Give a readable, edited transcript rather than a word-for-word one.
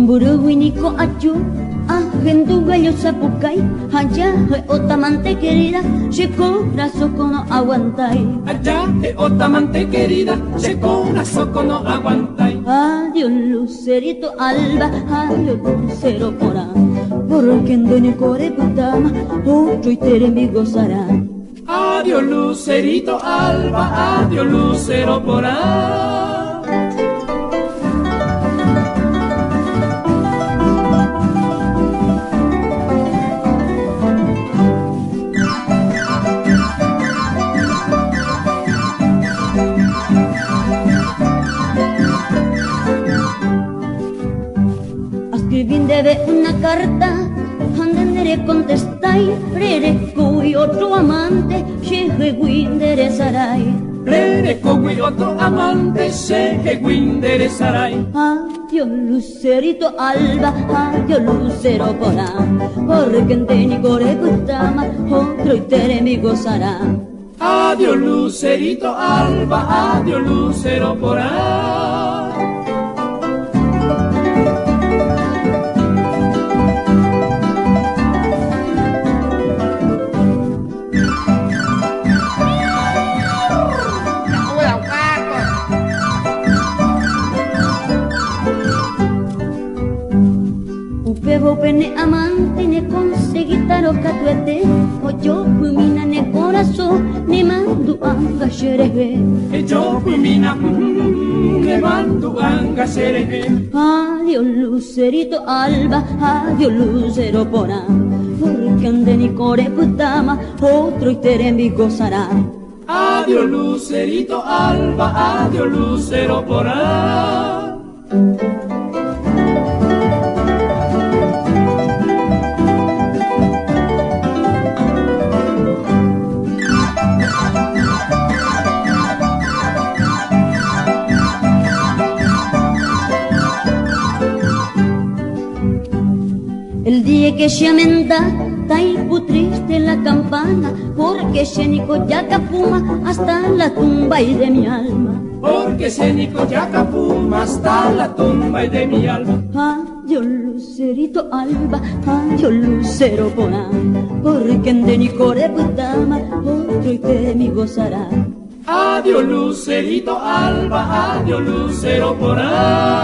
Buruguinico achu, agendu gallo zapucay, allá otamante querida, se corazón no aguantai. Allá otamante querida, se corazón no aguantai. Adiós lucerito alba, adiós lucero porá, porque en doña core putama, otro y tere mi gozará. Adiós lucerito alba, adiós lucero porá. Debe una carta, andendere contestai, rere cui otro amante, cheje guindere sarai. Rere cui otro amante, cheje guindere sarai. Adiós lucerito alba, adiós lucero porá, porque en teni core gustama, otro y tere mi gozará. Adiós lucerito alba, adiós lucero porá. Upebo pene amante ne consegui taro catuete, o yo pumina ne corazón ne mando anga xereje. E yo pumina ne mando anga xereje. Adiós lucerito alba, adiós lucero porá, porque ande ni core putama, otro y tere mi gozará. Adiós lucerito alba, adiós lucero porá. El día que se amenda, taipu triste la campana, porque Xenico yaca fuma hasta la tumba y de mi alma. Porque Xenico yaca fuma hasta la tumba y de mi alma. Adiós lucerito alba, adiós lucero porá, porque en de ni core putama, otro y te mi gozará. Adiós lucerito alba, adiós lucero porá.